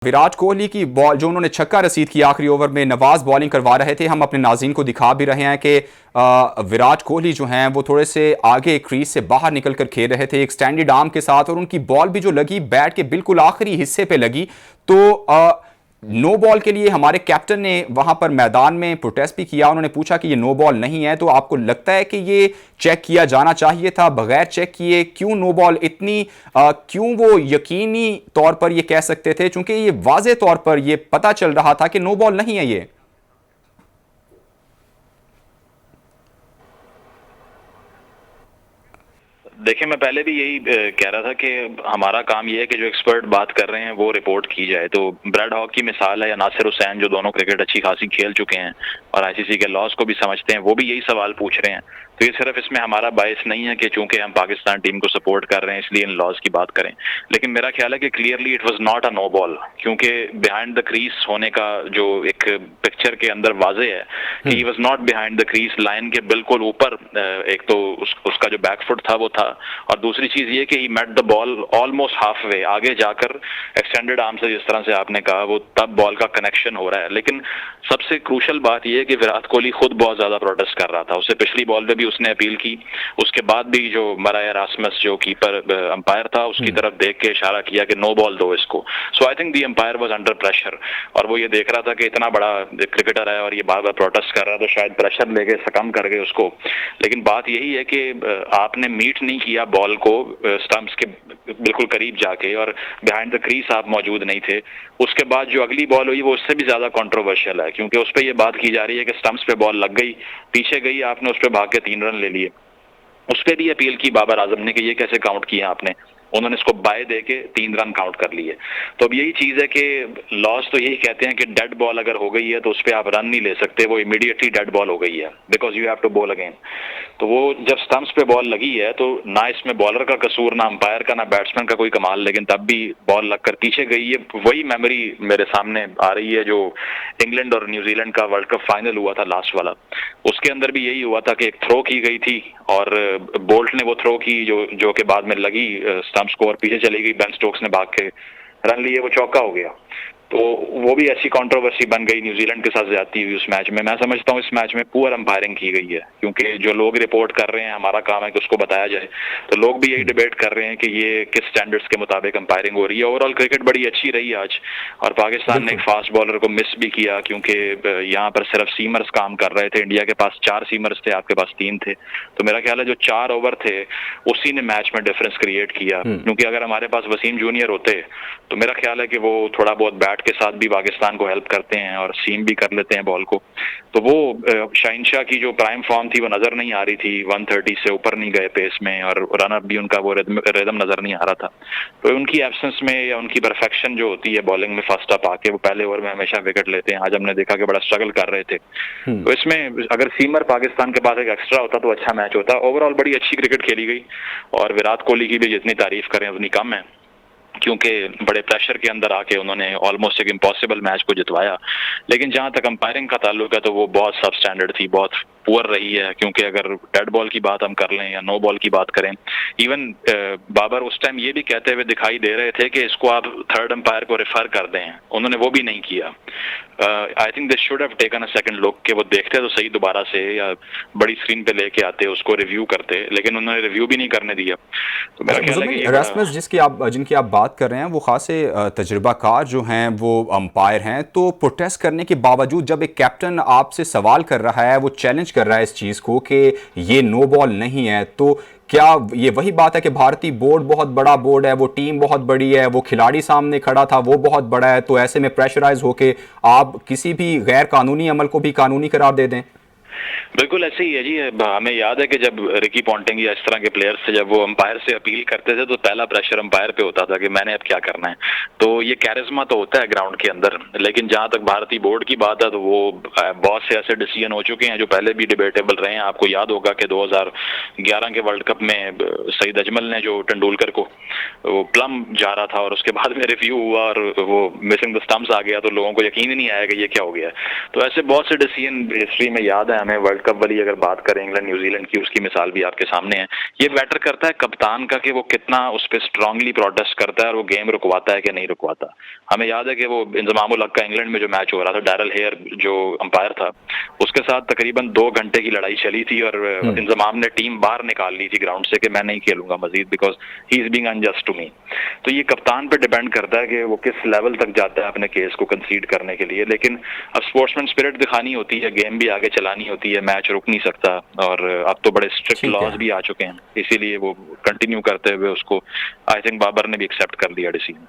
विराट कोहली की बॉल जो उन्होंने छक्का रसीद किया आखिरी ओवर में, नवाज बॉलिंग करवा रहे थे, हम अपने नाज़रीन को दिखा भी रहे हैं कि विराट कोहली जो हैं वो थोड़े से आगे क्रीज से बाहर निकल कर खेल रहे थे एक स्टैंडर्ड आर्म के साथ, और उनकी बॉल भी जो लगी बैट के बिल्कुल आखिरी हिस्से पे लगी। तो नो बॉल के लिए हमारे कैप्टन ने वहां पर मैदान में प्रोटेस्ट भी किया। उन्होंने पूछा कि ये नो बॉल नहीं है, तो आपको लगता है कि ये चेक किया जाना चाहिए था? बगैर चेक किए क्यों नो बॉल? इतनी क्यों वो यकीनी तौर पर ये कह सकते थे, चूंकि ये वाजे तौर पर ये पता चल रहा था कि नो बॉल नहीं है ये। देखिए, मैं पहले भी यही कह रहा था कि हमारा काम ये है कि जो एक्सपर्ट बात कर रहे हैं वो रिपोर्ट की जाए। तो ब्रैड हॉग की मिसाल है, या नासिर हुसैन, जो दोनों क्रिकेट अच्छी खासी खेल चुके हैं और आईसीसी के लॉस को भी समझते हैं, वो भी यही सवाल पूछ रहे हैं। तो ये सिर्फ इसमें हमारा बायस नहीं है कि चूंकि हम पाकिस्तान टीम को सपोर्ट कर रहे हैं इसलिए इन लॉस की बात करें, लेकिन मेरा ख्याल है कि clearly it was not a no ball, क्योंकि बिहाइंड द क्रीज होने का जो एक पिक्चर के अंदर वाजे है कि he was not behind the crease, line के बिल्कुल ऊपर। एक तो उसका जो बैकफुट था वो था, और दूसरी चीज ये कि he met the ball almost half way, आगे जाकर एक्सटेंडेड आर्म से, जिस तरह से आपने कहा, वो तब बॉल का कनेक्शन हो रहा है। लेकिन सबसे क्रूशल बात यह है कि विराट कोहली खुद बहुत ज्यादा प्रोटेस्ट कर रहा था। उससे पिछली बॉल पे भी उसने अपील की, उसके बाद भी जो मराया रासमस जो कीपर अंपायर था उसकी तरफ देख के इशारा किया कि नो बॉल दो इसको। So I think the umpire was under pressure, और वो ये देख रहा था कि इतना बड़ा क्रिकेटर है और ये बार बार प्रोटेस्ट कर रहा है, तो शायद प्रेशर लेके सकम कर गए उसको। लेकिन बात यही है कि आपने मीट नहीं किया बॉल को स्टंप्स के बिल्कुल करीब जाके, और बिहाइंड द क्रीज आप मौजूद नहीं थे। उसके बाद जो अगली बॉल हुई वो उससे भी ज्यादा कंट्रोवर्शियल है, क्योंकि उस पर यह बात की जा रही है कि स्टंप्स पे बॉल लग गई, पीछे गई, आपने उस पर भाग के 3 रन ले लिए। उस पर भी अपील की बाबर आजम ने कि ये कैसे काउंट किया आपने। उन्होंने इसको बाय दे के 3 रन काउंट कर लिए। तो अब यही चीज है कि लॉस तो यही कहते हैं कि डेड बॉल अगर हो गई है तो उस पर आप रन नहीं ले सकते, वो इमीडिएटली डेड बॉल हो गई है, because you have to ball again. तो वो जब स्टंप्स पे बॉल लगी है तो ना इसमें बॉलर का कसूर, ना अंपायर का, ना बैट्समैन का कोई कमाल, लेकिन तब भी बॉल लगकर पीछे गई है। वही मेमोरी मेरे सामने आ रही है जो इंग्लैंड और न्यूजीलैंड का वर्ल्ड कप फाइनल हुआ था लास्ट वाला, उसके अंदर भी यही हुआ था कि एक थ्रो की गई थी और बोल्ट ने वो थ्रो की जो कि बाद में लगी स्टंप्स को और पीछे चली गई, बेन स्टोक्स ने भाग के रन लिए, वो चौका हो गया। तो वो भी ऐसी कंट्रोवर्सी बन गई, न्यूजीलैंड के साथ ज्यादती हुई उस मैच में। मैं समझता हूँ इस मैच में पुअर अंपायरिंग की गई है, क्योंकि जो लोग रिपोर्ट कर रहे हैं, हमारा काम है कि उसको बताया जाए। तो लोग भी यही डिबेट कर रहे हैं कि ये किस स्टैंडर्ड्स के मुताबिक अंपायरिंग हो रही है। ओवरऑल क्रिकेट बड़ी अच्छी रही आज, और पाकिस्तान ने एक फास्ट बॉलर को मिस भी किया, क्योंकि यहाँ पर सिर्फ सीमर्स काम कर रहे थे। इंडिया के पास 4 सीमर्स थे, आपके पास 3 थे। तो मेरा ख्याल है जो 4 ओवर थे उसी ने मैच में डिफरेंस क्रिएट किया, क्योंकि अगर हमारे पास वसीम जूनियर होते तो मेरा ख्याल है कि वो थोड़ा बहुत बैट के साथ भी पाकिस्तान को हेल्प करते हैं और सीम भी कर लेते हैं बॉल को। तो वो शाहिनशाह की जो प्राइम फॉर्म थी वो नजर नहीं आ रही थी, 130 से ऊपर नहीं गए पेस में, और रनअप भी उनका वो रिदम नजर नहीं आ रहा था। तो उनकी एब्सेंस में, या उनकी परफेक्शन जो होती है बॉलिंग में फर्स्ट अप आके, वो पहले ओवर में हमेशा विकेट लेते हैं। आज हमने देखा कि बड़ा स्ट्रगल कर रहे थे। तो इसमें अगर सीमर पाकिस्तान के पास एक एक्स्ट्रा होता तो अच्छा मैच होता। ओवरऑल बड़ी अच्छी क्रिकेट खेली गई, और विराट कोहली की भी जितनी तारीफ करें उतनी कम है, क्योंकि बड़े प्रेशर के अंदर आके उन्होंने ऑलमोस्ट एक इम्पॉसिबल मैच को जितवाया। लेकिन जहां तक अंपायरिंग का ताल्लुक है तो वो बहुत सब स्टैंडर्ड थी, बहुत पुअर रही है। क्योंकि अगर डेड बॉल की बात हम कर लें या नो बॉल की बात करें, इवन बाबर उस टाइम ये भी कहते हुए दिखाई दे रहे थे कि इसको आप थर्ड अंपायर को रेफर कर दें, उन्होंने वो भी नहीं किया। I think they should have taken a second look, कि वो देखते तो सही दोबारा से, या बड़ी स्क्रीन पे लेके आते उसको रिव्यू करते, लेकिन उन्होंने रिव्यू भी नहीं करने दिया। तो मेरा ख्याल है कि रस्मस जिनकी आप बात कर रहे हैं वो खासे तजुर्बाकार जो हैं वो अंपायर हैं, तो प्रोटेस्ट करने के बावजूद जब एक कैप्टन आपसे सवाल कर रहा है, वो चैलेंज कर रहा है इस चीज़ को कि ये नो बॉल नहीं है, तो क्या ये वही बात है कि भारतीय बोर्ड बहुत बड़ा बोर्ड है, वो टीम बहुत बड़ी है, वो खिलाड़ी सामने खड़ा था वो बहुत बड़ा है, तो ऐसे में प्रेशराइज होके आप किसी भी गैर कानूनी अमल को भी कानूनी करार दे दें? बिल्कुल ऐसे ही है जी। हमें याद है कि जब रिकी पॉन्टिंग या इस तरह के प्लेयर्स थे, जब वो अंपायर से अपील करते थे तो पहला प्रेशर अंपायर पे होता था कि मैंने अब क्या करना है। तो ये कैरिज्मा तो होता है ग्राउंड के अंदर, लेकिन जहां तक भारतीय बोर्ड की बात है तो वो बहुत से ऐसे डिसीजन हो चुके हैं जो पहले भी डिबेटेबल रहे हैं। आपको याद होगा कि 2011 के वर्ल्ड कप में सईद अजमल ने जो तेंदुलकर को वो प्लम जा रहा था और उसके बाद में रिव्यू हुआ और वो मिसिंग द स्टंप्स आ गया, तो लोगों को यकीन ही नहीं आया कि ये क्या हो गया। तो ऐसे बहुत से डिसीजन हिस्ट्री में याद है हमें। उन्होंने वर्ल्ड कप वाली अगर बात करें इंग्लैंड न्यूजीलैंड की, उसकी मिसाल भी आपके सामने है। ये मैटर करता है कप्तान का कि वो कितना उस पर स्ट्रांगली प्रोटेस्ट करता है और वो गेम रुकवाता है कि नहीं रुकवाता। हमें याद है कि वो इंजमाम उल हक का इंग्लैंड में जो मैच हो रहा था, डैरल हेयर जो अंपायर था, उसके साथ तकरीबन 2 घंटे की लड़ाई चली थी और इंजमाम ने टीम बाहर निकाल ली थी ग्राउंड से कि मैं नहीं खेलूंगा Majid because he is being unjust to me. तो ये कप्तान पे डिपेंड करता है कि वो किस लेवल तक जाता है अपने केस को कंसीड करने के लिए। लेकिन अब स्पोर्ट्समैन स्पिरिट दिखानी होती है, गेम भी आगे चलानी होती है, मैच रुक नहीं सकता और अब तो बड़े स्ट्रिक्ट ठीक लॉज है। भी आ चुके हैं, इसीलिए वो कंटिन्यू करते हुए उसको आई थिंक बाबर ने भी एक्सेप्ट कर लिया डिसीजन।